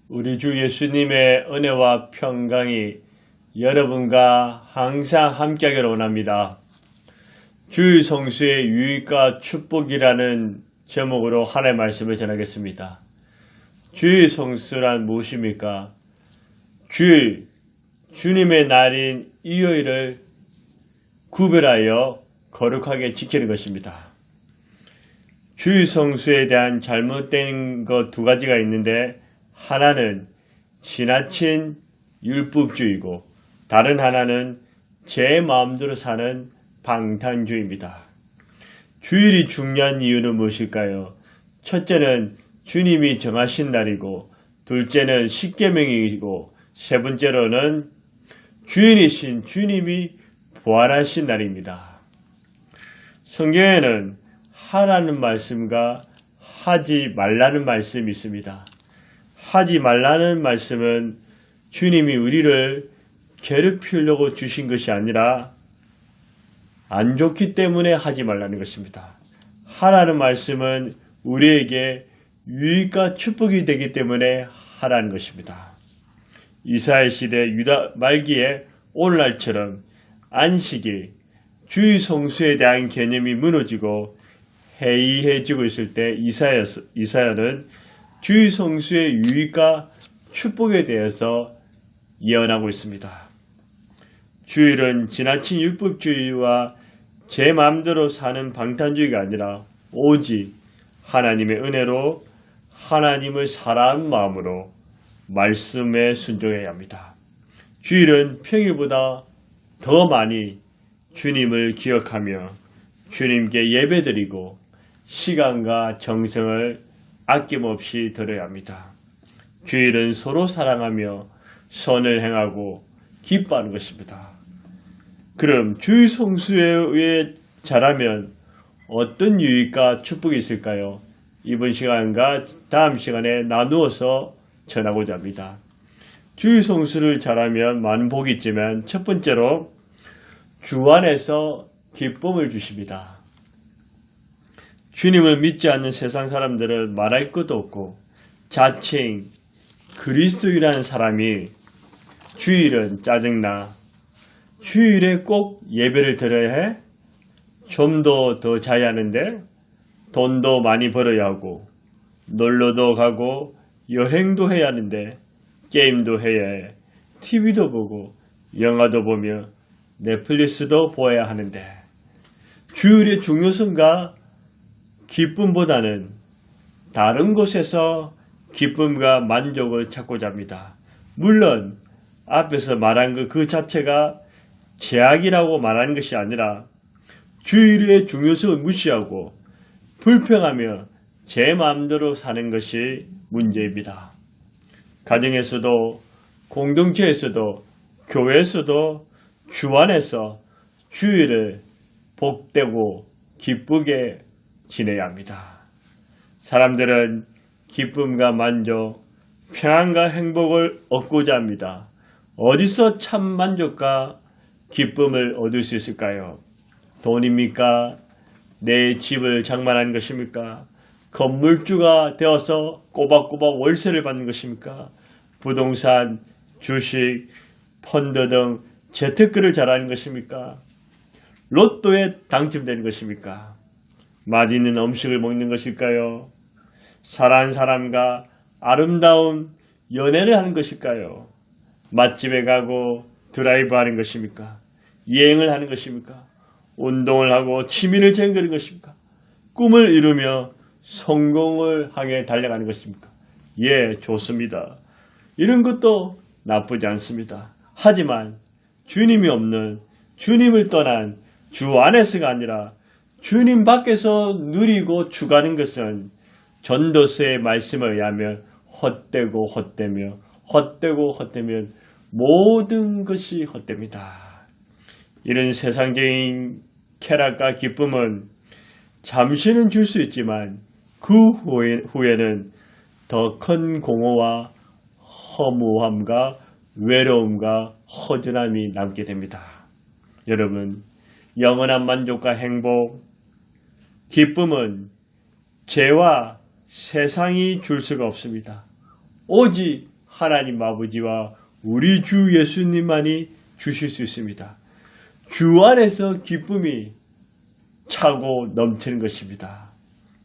우리 주 예수님의 은혜와 평강이 여러분과 항상 함께하기를 원합니다. 주의 성수의 유익과 축복이라는 제목으로 하나님의 말씀을 전하겠습니다. 주의 성수란 무엇입니까? 주일, 주님의 날인 일요일을 구별하여 거룩하게 지키는 것입니다. 주의 성수에 대한 잘못된 것 두 가지가 있는데 하나는 지나친 율법주의고 다른 하나는 제 마음대로 사는 방탕주의입니다. 주일이 중요한 이유는 무엇일까요? 첫째는 주님이 정하신 날이고 둘째는 십계명이고 세 번째로는 주인이신 주님이 부활하신 날입니다. 성경에는 하라는 말씀과 하지 말라는 말씀이 있습니다. 하지 말라는 말씀은 주님이 우리를 괴롭히려고 주신 것이 아니라 안 좋기 때문에 하지 말라는 것입니다. 하라는 말씀은 우리에게 유익과 축복이 되기 때문에 하라는 것입니다. 이스라엘 시대 유다 말기에 오늘날처럼 안식일, 주의 성수에 대한 개념이 무너지고 해이해지고 있을 때 이사야는 주의 성수의 유익과 축복에 대해서 예언하고 있습니다. 주일은 지나친 율법주의와 제 마음대로 사는 방탄주의가 아니라 오직 하나님의 은혜로 하나님을 사랑하는 마음으로 말씀에 순종해야 합니다. 주일은 평일보다 더 많이 주님을 기억하며 주님께 예배드리고 시간과 정성을 아낌없이 드려야 합니다. 주일은 서로 사랑하며 선을 행하고 기뻐하는 것입니다. 그럼 주일 성수에 잘하면 어떤 유익과 축복이 있을까요? 이번 시간과 다음 시간에 나누어서 전하고자 합니다. 주일 성수를 잘하면 많은 복이 있지만 첫 번째로 주 안에서 기쁨을 주십니다. 주님을 믿지 않는 세상 사람들은 말할 것도 없고 자칭 그리스도인이라는 사람이 주일은 짜증나, 주일에 꼭 예배를 드려야 해? 좀 더 자야 하는데 돈도 많이 벌어야 하고 놀러도 가고 여행도 해야 하는데 게임도 해야 해, TV도 보고 영화도 보며 넷플릭스도 보아야 하는데 주일의 중요성과 기쁨보다는 다른 곳에서 기쁨과 만족을 찾고자 합니다. 물론 앞에서 말한 그 자체가 제약이라고 말하는 것이 아니라 주일의 중요성을 무시하고 불평하며 제 마음대로 사는 것이 문제입니다. 가정에서도 공동체에서도 교회에서도 주 안에서 주일을 복되고 기쁘게 지내야 합니다. 사람들은 기쁨과 만족, 평안과 행복을 얻고자 합니다. 어디서 참 만족과 기쁨을 얻을 수 있을까요? 돈입니까? 내 집을 장만하는 것입니까? 건물주가 되어서 꼬박꼬박 월세를 받는 것입니까? 부동산, 주식, 펀드 등 재테크를 잘하는 것입니까? 로또에 당첨되는 것입니까? 맛있는 음식을 먹는 것일까요? 사랑하는 사람과 아름다운 연애를 하는 것일까요? 맛집에 가고 드라이브 하는 것입니까? 여행을 하는 것입니까? 운동을 하고 취미를 즐기는 것입니까? 꿈을 이루며 성공을 향해 달려가는 것입니까? 예, 좋습니다. 이런 것도 나쁘지 않습니다. 하지만 주님이 없는, 주님을 떠난 주 안에서가 아니라 주님 밖에서 누리고 주가는 것은 전도서의 말씀에 의하면 헛되고 헛되며 헛되고 헛되면 모든 것이 헛됩니다. 이런 세상적인 쾌락과 기쁨은 잠시는 줄 수 있지만 그 후에는 더 큰 공허와 허무함과 외로움과 허전함이 남게 됩니다. 여러분, 영원한 만족과 행복, 기쁨은 죄와 세상이 줄 수가 없습니다. 오직 하나님 아버지와 우리 주 예수님만이 주실 수 있습니다. 주 안에서 기쁨이 차고 넘치는 것입니다.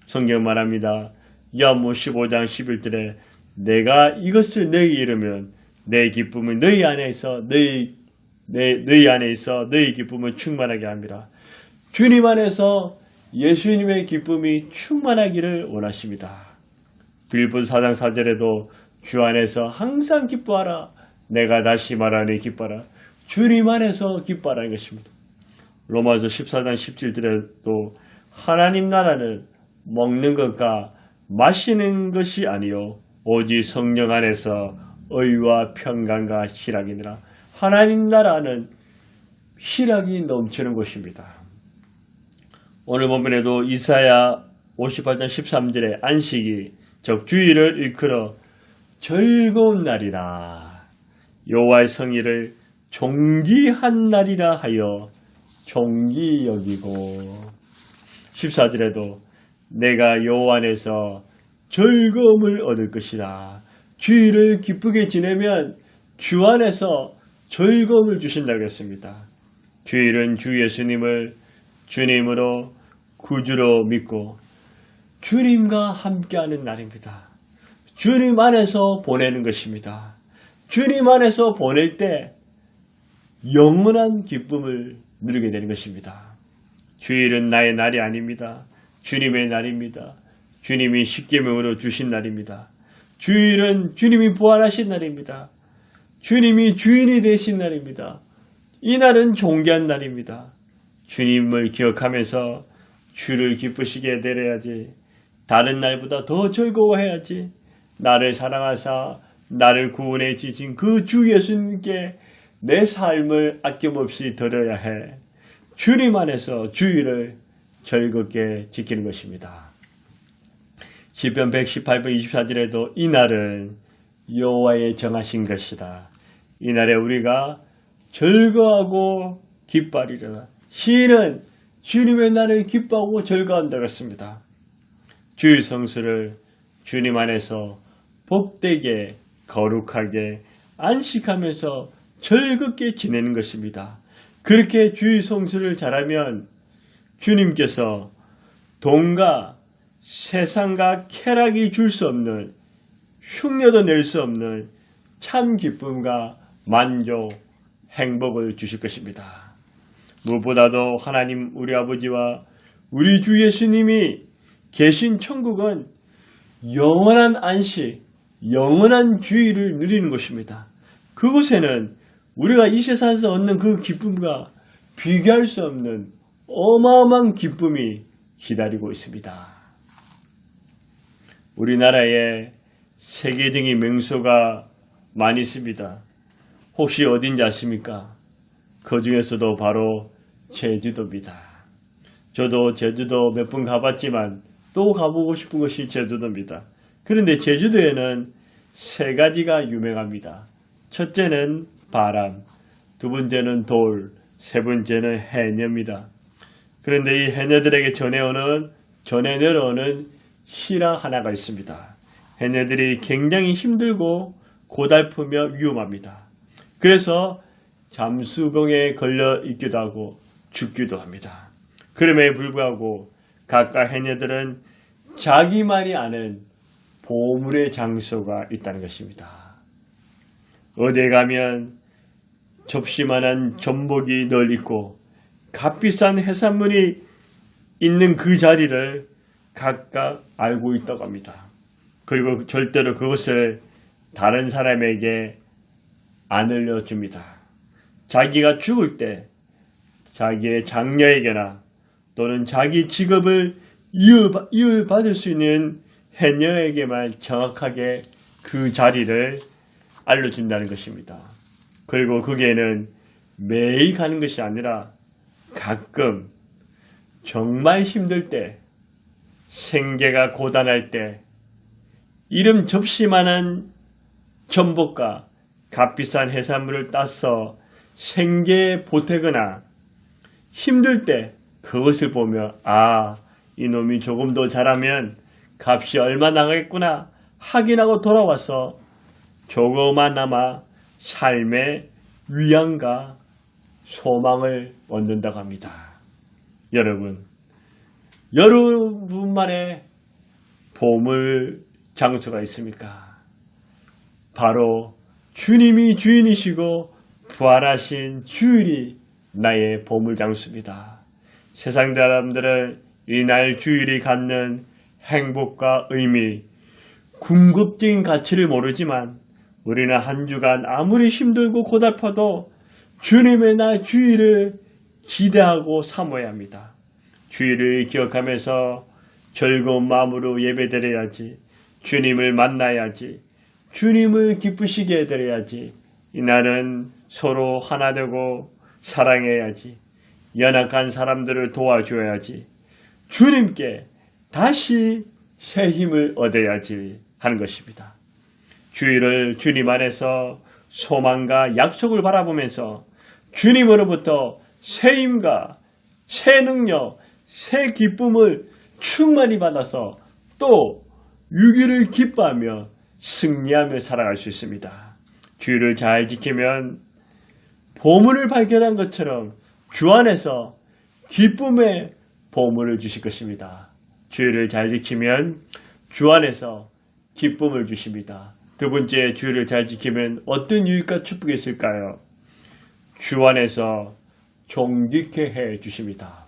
성경 말합니다. 요한복음 15장 11절에 내가 이것을 너희에게 이르면 내 기쁨은 너희 안에 있어 너희 안에 있어 너희 기쁨을 충만하게 합니다. 주님 안에서 예수님의 기쁨이 충만하기를 원하십니다. 빌립보서 4장 4절에도 주 안에서 항상 기뻐하라. 내가 다시 말하니 기뻐하라. 주님 안에서 기뻐하라는 것입니다. 로마서 14장 17절에도 하나님 나라는 먹는 것과 마시는 것이 아니요 오직 성령 안에서 의와 평강과 희락이니라. 하나님 나라는 희락이 넘치는 곳입니다. 오늘 본문에도 이사야 58장 13절에 안식이 즉 주일을 일컬어 즐거운 날이라 여호와의 성일을 존귀한 날이라 하여 존귀 여기고 14절에도 내가 여호와 안에서 즐거움을 얻을 것이라. 주일을 기쁘게 지내면 주 안에서 즐거움을 주신다고 했습니다. 주일은 주 예수님을 주님으로 구주로 믿고 주님과 함께하는 날입니다. 주님 안에서 보내는 것입니다. 주님 안에서 보낼 때 영원한 기쁨을 누리게 되는 것입니다. 주일은 나의 날이 아닙니다. 주님의 날입니다. 주님이 십계명으로 주신 날입니다. 주일은 주님이 부활하신 날입니다. 주님이 주인이 되신 날입니다. 이 날은 존귀한 날입니다. 주님을 기억하면서 주를 기쁘시게 되려야지. 다른 날보다 더 즐거워해야지. 나를 사랑하사 나를 구원해 주신 그 주 예수님께 내 삶을 아낌없이 드려야 해. 주님 안에서 주일을 즐겁게 지키는 것입니다. 시편 118편 24절에도 이 날은 여호와의 정하신 것이다. 이 날에 우리가 즐거워하고 기뻐하리라. 시인은 주님의 날을 기뻐하고 즐거워한다고 했습니다. 주일 성수를 주님 안에서 복되게 거룩하게 안식하면서 즐겁게 지내는 것입니다. 그렇게 주일 성수를 잘하면 주님께서 돈과 세상과 쾌락이 줄 수 없는 흉내도 낼 수 없는 참 기쁨과 만족, 행복을 주실 것입니다. 무엇보다도 하나님 우리 아버지와 우리 주 예수님이 계신 천국은 영원한 안식, 영원한 주일을 누리는 곳입니다. 그곳에는 우리가 이 세상에서 얻는 그 기쁨과 비교할 수 없는 어마어마한 기쁨이 기다리고 있습니다. 우리나라에 세계적인 명소가 많이 있습니다. 혹시 어딘지 아십니까? 그 중에서도 바로 제주도입니다. 저도 제주도 몇 번 가봤지만 또 가보고 싶은 것이 제주도입니다. 그런데 제주도에는 세 가지가 유명합니다. 첫째는 바람, 두 번째는 돌, 세 번째는 해녀입니다. 그런데 이 해녀들에게 전해 내려오는 실화 하나가 있습니다. 해녀들이 굉장히 힘들고 고달프며 위험합니다. 그래서 잠수병에 걸려 있기도 하고 죽기도 합니다. 그럼에도 불구하고 각각 해녀들은 자기만이 아는 보물의 장소가 있다는 것입니다. 어디에 가면 접시만한 전복이 널 있고 값비싼 해산물이 있는 그 자리를 각각 알고 있다고 합니다. 그리고 절대로 그것을 다른 사람에게 안 알려줍니다. 자기가 죽을 때 자기의 장녀에게나 또는 자기 직업을 이어받을 수 있는 해녀에게만 정확하게 그 자리를 알려준다는 것입니다. 그리고 거기에는 매일 가는 것이 아니라 가끔 정말 힘들 때, 생계가 고단할 때 이름 접시만한 전복과 값비싼 해산물을 따서 생계에 보태거나 힘들 때 그것을 보며 이놈이 조금 더 잘하면 값이 얼마 나가겠구나 확인하고 돌아와서 조그마나마 삶의 위안과 소망을 얻는다고 합니다. 여러분만의 보물 장소가 있습니까? 바로 주님이 주인이시고 부활하신 주일이 나의 보물 장소입니다. 세상 사람들은 이날 주일이 갖는 행복과 의미, 궁극적인 가치를 모르지만 우리는 한 주간 아무리 힘들고 고달파도 주님의 날 주일을 기대하고 사모해야 합니다. 주일을 기억하면서 즐거운 마음으로 예배드려야지. 주님을 만나야지. 주님을 기쁘시게 해드려야지. 이날은 서로 하나 되고 사랑해야지. 연약한 사람들을 도와줘야지. 주님께 다시 새 힘을 얻어야지 하는 것입니다. 주일을 주님 안에서 소망과 약속을 바라보면서 주님으로부터 새 힘과 새 능력, 새 기쁨을 충만히 받아서 또 유기를 기뻐하며 승리하며 살아갈 수 있습니다. 주일을 잘 지키면 보물을 발견한 것처럼 주 안에서 기쁨의 보물을 주실 것입니다. 주일을 잘 지키면 주 안에서 기쁨을 주십니다. 두 번째, 주일을 잘 지키면 어떤 유익과 축복이 있을까요? 주 안에서 존귀케 해 주십니다.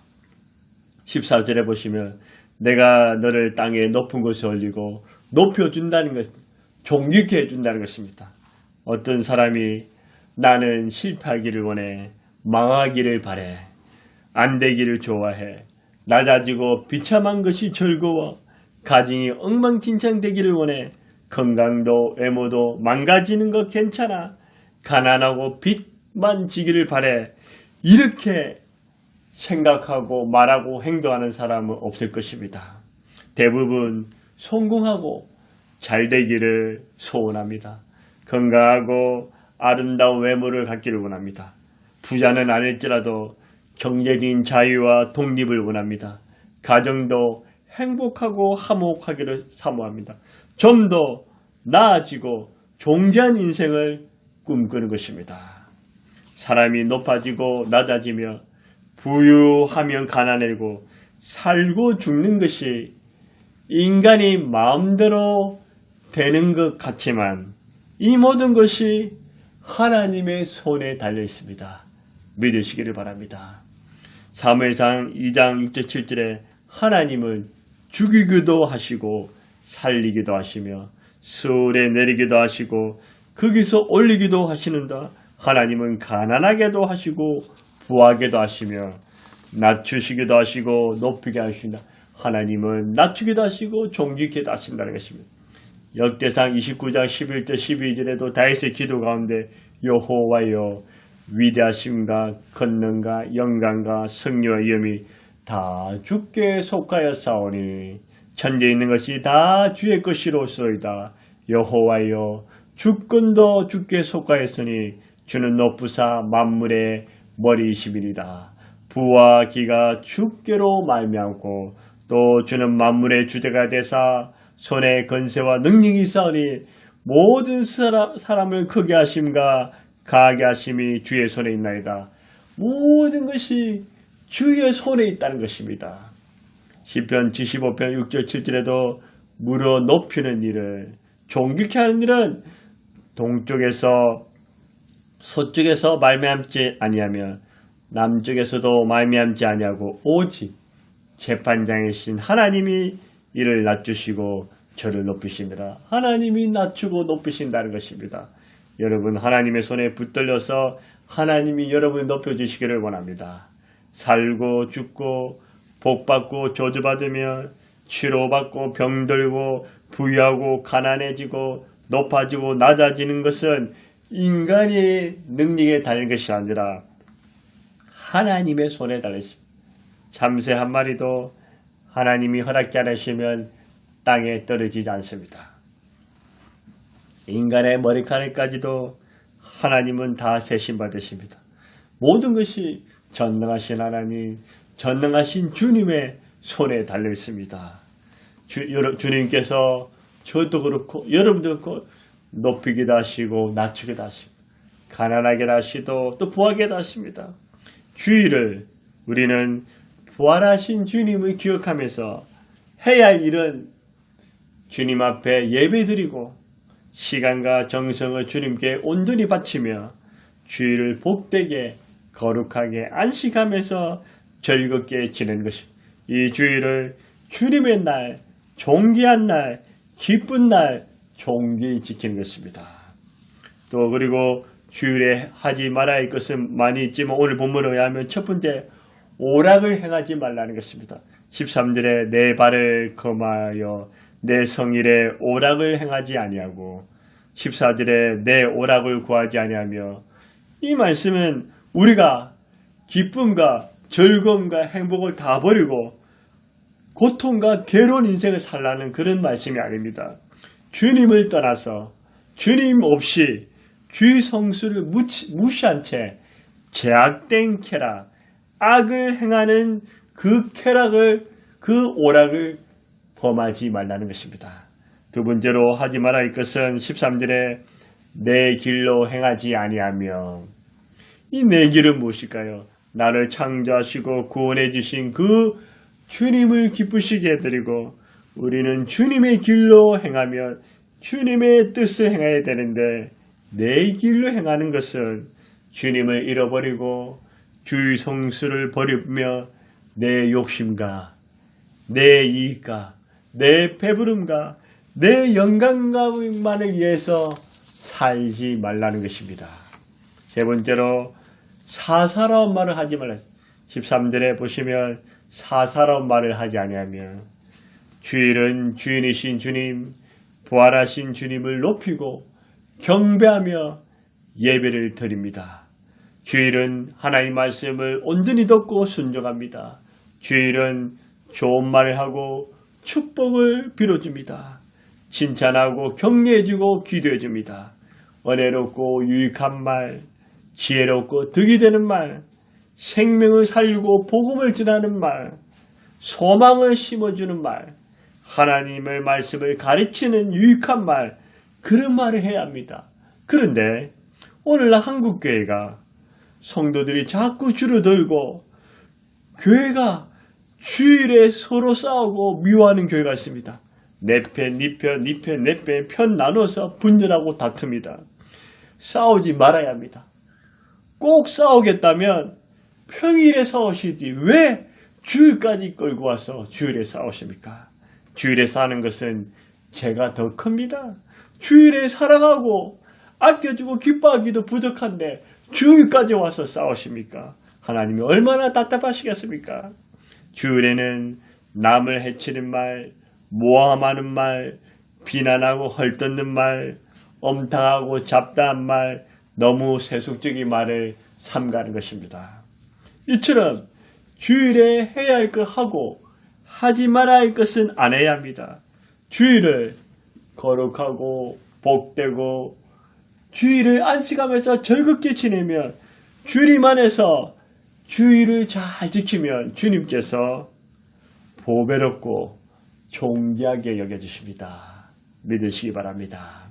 14절에 보시면 내가 너를 땅의 높은 곳에 올리고 높여준다는 것, 존귀케 해준다는 것입니다. 어떤 사람이 나는 실패하기를 원해, 망하기를 바래, 안 되기를 좋아해, 낮아지고 비참한 것이 즐거워, 가정이 엉망진창되기를 원해, 건강도 외모도 망가지는 것 괜찮아, 가난하고 빚만 지기를 바래, 이렇게 생각하고 말하고 행동하는 사람은 없을 것입니다. 대부분 성공하고 잘 되기를 소원합니다. 건강하고 아름다운 외모를 갖기를 원합니다. 부자는 아닐지라도 경제적인 자유와 독립을 원합니다. 가정도 행복하고 화목하기를 사모합니다. 좀 더 나아지고 존귀한 인생을 꿈꾸는 것입니다. 사람이 높아지고 낮아지며 부유하면 가난해지고 살고 죽는 것이 인간이 마음대로 되는 것 같지만 이 모든 것이 하나님의 손에 달려 있습니다. 믿으시기를 바랍니다. 사무엘상 2장 6절 7절에 하나님은 죽이기도 하시고 살리기도 하시며 수월에 내리기도 하시고 거기서 올리기도 하시는다. 하나님은 가난하게도 하시고 부하게도 하시며 낮추시기도 하시고 높이게 하신다. 하나님은 낮추기도 하시고 존귀케도 하신다는 것입니다. 역대상 29장 11절 12절에도 다윗의 기도 가운데 여호와여 위대하심과 권능과 영광과 승리와 위엄이 다 주께 속하였사오니 천지에 있는 것이 다 주의 것이로소이다. 여호와여 주권도 주께 속하였으니 주는 높으사 만물의 머리이심이니이다. 부와 기가 주께로 말미암고 또 주는 만물의 주제가 되사 손에 건세와 능력이 있사오니 모든 사람을 크게 하심과 강하게 하심이 주의 손에 있나이다. 모든 것이 주의 손에 있다는 것입니다. 시편 75편 6절 7절에도 물어 높이는 일을 존귀케 하는 일은 동쪽에서 서쪽에서 말미암지 아니하며 남쪽에서도 말미암지 아니하고 오직 재판장이신 하나님이 이를 낮추시고 저를 높이시느라. 하나님이 낮추고 높이신다는 것입니다. 여러분 하나님의 손에 붙들려서 하나님이 여러분을 높여주시기를 원합니다. 살고 죽고 복받고 저주받으며 치료받고 병들고 부유하고 가난해지고 높아지고 낮아지는 것은 인간의 능력에 달린 것이 아니라 하나님의 손에 달렸습니다. 참새 한 마리도 하나님이 허락지 않으시면 땅에 떨어지지 않습니다. 인간의 머리카락까지도 하나님은 다 세심받으십니다. 모든 것이 전능하신 하나님, 전능하신 주님의 손에 달려 있습니다. 주님께서 저도 그렇고 여러분도 그렇고 높이기도 하시고 낮추기도 하시고 가난하게도 하시고 또 부하게도 하십니다. 주일을 우리는 부활하신 주님을 기억하면서 해야 할 일은 주님 앞에 예배드리고 시간과 정성을 주님께 온전히 바치며 주일을 복되게 거룩하게 안식하면서 즐겁게 지내는 것입니다. 이 주일을 주님의 날, 존귀한 날, 기쁜 날, 존귀히 지키는 것입니다. 또 그리고 주일에 하지 말아야 할 것은 많이 있지만 오늘 본문을 의하면 첫 번째 오락을 행하지 말라는 것입니다. 13절에 내 발을 검하여 내 성일에 오락을 행하지 아니하고 14절에 내 오락을 구하지 아니하며 이 말씀은 우리가 기쁨과 즐거움과 행복을 다 버리고 고통과 괴로운 인생을 살라는 그런 말씀이 아닙니다. 주님을 떠나서 주님 없이 주의 성수를 무시한 채 제약된 쾌락, 악을 행하는 그 쾌락을, 그 오락을 범하지 말라는 것입니다. 두 번째로 하지 말아야 할 것은 13절에 내 길로 행하지 아니하며 이 내 길은 무엇일까요? 나를 창조하시고 구원해 주신 그 주님을 기쁘시게 해드리고 우리는 주님의 길로 행하며 주님의 뜻을 행해야 되는데 내 길로 행하는 것은 주님을 잃어버리고 주의 성수를 버리며 내 욕심과 내 이익과 내 배부름과 내 영광만을 위해서 살지 말라는 것입니다. 세 번째로 사사로운 말을 하지 말라. 13절에 보시면 사사로운 말을 하지 아니하며 주일은 주인이신 주님, 부활하신 주님을 높이고 경배하며 예배를 드립니다. 주일은 하나님 말씀을 온전히 듣고 순종합니다. 주일은 좋은 말을 하고 축복을 빌어줍니다. 칭찬하고 격려해주고 기도해줍니다. 은혜롭고 유익한 말, 지혜롭고 득이 되는 말, 생명을 살리고 복음을 전하는 말, 소망을 심어주는 말, 하나님의 말씀을 가르치는 유익한 말, 그런 말을 해야 합니다. 그런데 오늘날 한국교회가 성도들이 자꾸 줄어들고 교회가 주일에 서로 싸우고 미워하는 교회가 있습니다. 내 편, 네 편, 네 편, 내 편 나눠서 분열하고 다툽니다. 싸우지 말아야 합니다. 꼭 싸우겠다면 평일에 싸우시지 왜 주일까지 끌고 와서 주일에 싸우십니까? 주일에 사는 것은 죄가 더 큽니다. 주일에 살아가고 아껴주고 기뻐하기도 부족한데 주일까지 와서 싸우십니까? 하나님이 얼마나 답답하시겠습니까? 주일에는 남을 해치는 말, 모함하는 말, 비난하고 헐뜯는 말, 엄탕하고 잡다한 말, 너무 세속적인 말을 삼가는 것입니다. 이처럼 주일에 해야 할 것 하고 하지 말아야 할 것은 안 해야 합니다. 주일을 거룩하고 복되고 주일을 안식하면서 즐겁게 지내면 주님 안에서 주일을 잘 지키면 주님께서 보배롭고 존귀하게 여겨주십니다. 믿으시기 바랍니다.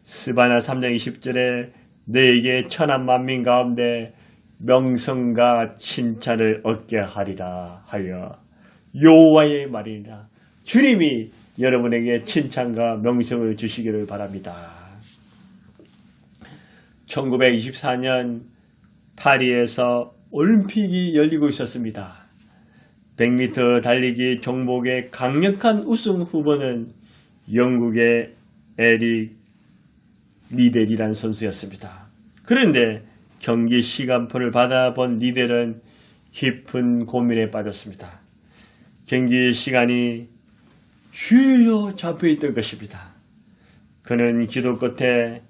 스바냐 3장 20절에 너에게 천한 만민 가운데 명성과 칭찬을 얻게 하리라 하여 여호와의 말이니라. 주님이 여러분에게 칭찬과 명성을 주시기를 바랍니다. 1924년 파리에서 올림픽이 열리고 있었습니다. 100m 달리기 종목의 강력한 우승 후보는 영국의 에릭 리델이라는 선수였습니다. 그런데 경기 시간표를 받아본 리델은 깊은 고민에 빠졌습니다. 경기 시간이 주일로 잡혀있던 것입니다. 그는 기도 끝에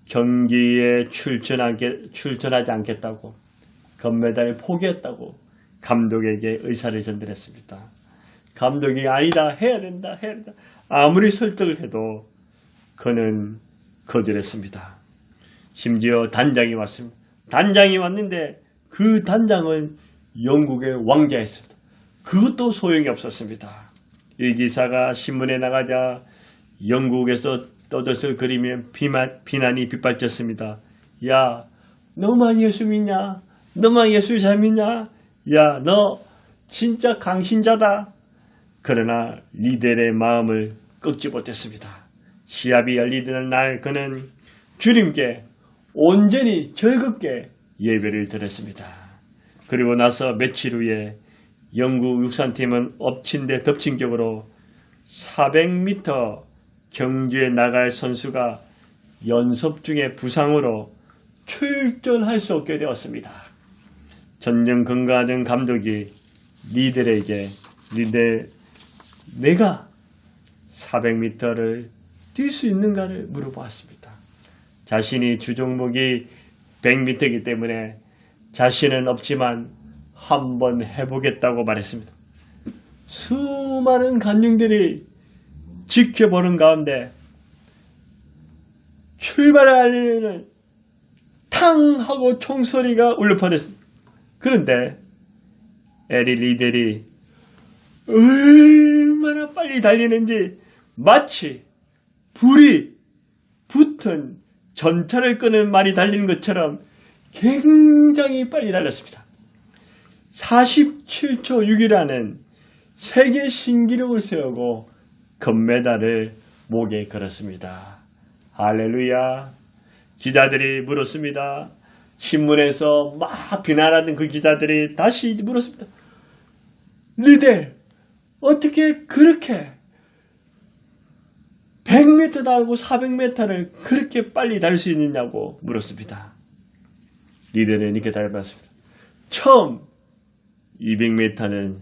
경기에 출전하지 않겠다고 금메달을 포기했다고 감독에게 의사를 전달했습니다. 감독이 아니다, 해야 된다. 아무리 설득을 해도 그는 거절했습니다. 심지어 단장이 왔습니다. 단장이 왔는데 그 단장은 영국의 왕자였습니다. 그것도 소용이 없었습니다. 이 기사가 신문에 나가자 영국에서 떠들썩거리며 비난이 빗발쳤습니다. 야, 너만 예수 믿냐? 너만 예수 잘 믿냐? 야, 너 진짜 강신자다. 그러나 리델의 마음을 꺾지 못했습니다. 시합이 열리던 날 그는 주님께 온전히 즐겁게 예배를 드렸습니다. 그리고 나서 며칠 후에 영국 육상팀은 엎친 데 덮친 격으로 400m 경주에 나갈 선수가 연습 중에 부상으로 출전할 수 없게 되었습니다. 전전긍긍하던 감독이 리델에게 내가 400m를 뛸 수 있는가를 물어보았습니다. 자신이 주종목이 100m이기 때문에 자신은 없지만 한번 해보겠다고 말했습니다. 수많은 관중들이 지켜보는 가운데 출발을 알리는 탕 하고 총소리가 울려 퍼졌습니다. 그런데 에리 리델이 얼마나 빨리 달리는지 마치 불이 붙은 전차를 끄는 말이 달리는 것처럼 굉장히 빨리 달렸습니다. 47초 6이라는 세계 신기록을 세우고 금메달을 목에 걸었습니다. 할렐루야. 기자들이 물었습니다. 신문에서 막 비난하던 그 기자들이 다시 물었습니다. 리델, 어떻게 그렇게 100m 달고 400m를 그렇게 빨리 달 수 있느냐고 물었습니다. 리델은 이렇게 답했습니다. 처음 200m는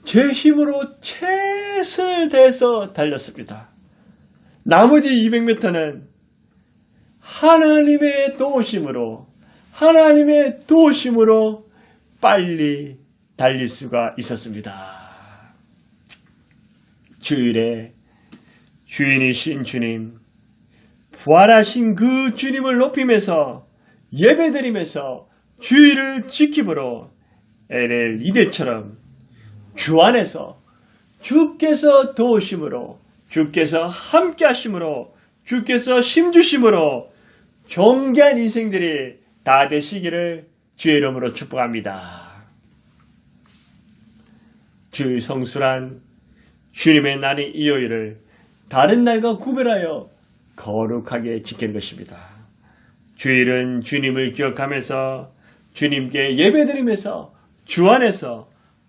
제 힘으로 최선을 다해서 달렸습니다. 나머지 200m는 하나님의 도우심으로 빨리 달릴 수가 있었습니다. 주일에 주인이신 주님, 부활하신 그 주님을 높이면서 예배드리면서 주일을 지킴으로 LL 리델처럼 주 안에서 주께서 도우심으로, 주께서 함께 하심으로, 주께서 힘주심으로 존귀한 인생들이 다 되시기를 주의 이름으로 축복합니다. 주의 성수란 주님의 날인 일요일을 다른 날과 구별하여 거룩하게 지키는 것입니다. 주일은 주님을 기억하면서 주님께 예배드리면서 주 안에서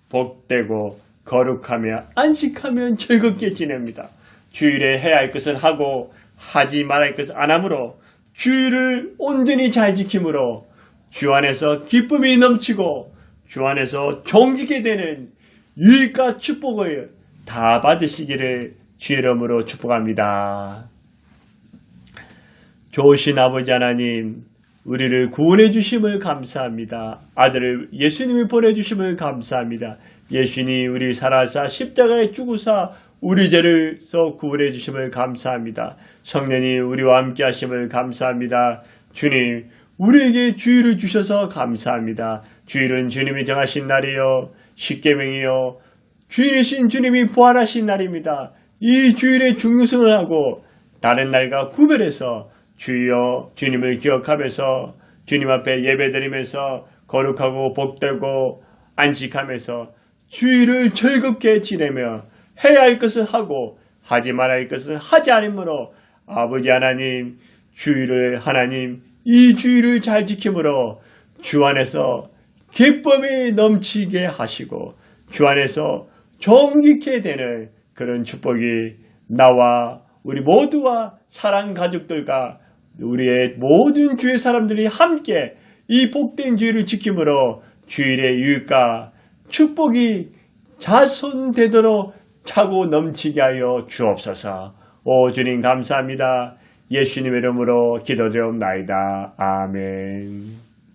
복되고 거룩하며 안식하며 즐겁게 지냅니다. 주일에 해야 할 것을 하고 하지 말아야 할 것을 안 하므로 주일을 온전히 잘 지킴으로 주 안에서 기쁨이 넘치고 주 안에서 종기게 되는 유익과 축복을 다 받으시기를 주의 이름으로 축복합니다. 좋으신 아버지 하나님, 우리를 구원해 주심을 감사합니다. 아들을 예수님이 보내주심을 감사합니다. 예수님이 우리 살아사 십자가에 죽으사 우리 죄를서 구원해 주심을 감사합니다. 성령이 우리와 함께 하심을 감사합니다. 주님, 우리에게 주일을 주셔서 감사합니다. 주일은 주님이 정하신 날이요 십계명이요 주인이신 주님이 부활하신 날입니다. 이 주일의 중요성을 하고 다른 날과 구별해서 주여 주님을 기억하면서 주님 앞에 예배드리면서 거룩하고 복되고 안식하면서 주일을 즐겁게 지내며 해야 할 것을 하고 하지 말아야 할 것을 하지 않으므로 아버지 하나님 주일을 하나님 이 주일을 잘 지킴으로 주 안에서 기쁨이 넘치게 하시고 주 안에서 정직해 되는 그런 축복이 나와 우리 모두와 사랑 가족들과 우리의 모든 주의 사람들이 함께 이 복된 주일을 지킴으로 주일의 유익과 축복이 자손되도록 차고 넘치게 하여 주옵소서. 오 주님 감사합니다. 예수님의 이름으로 기도드리옵나이다. 아멘.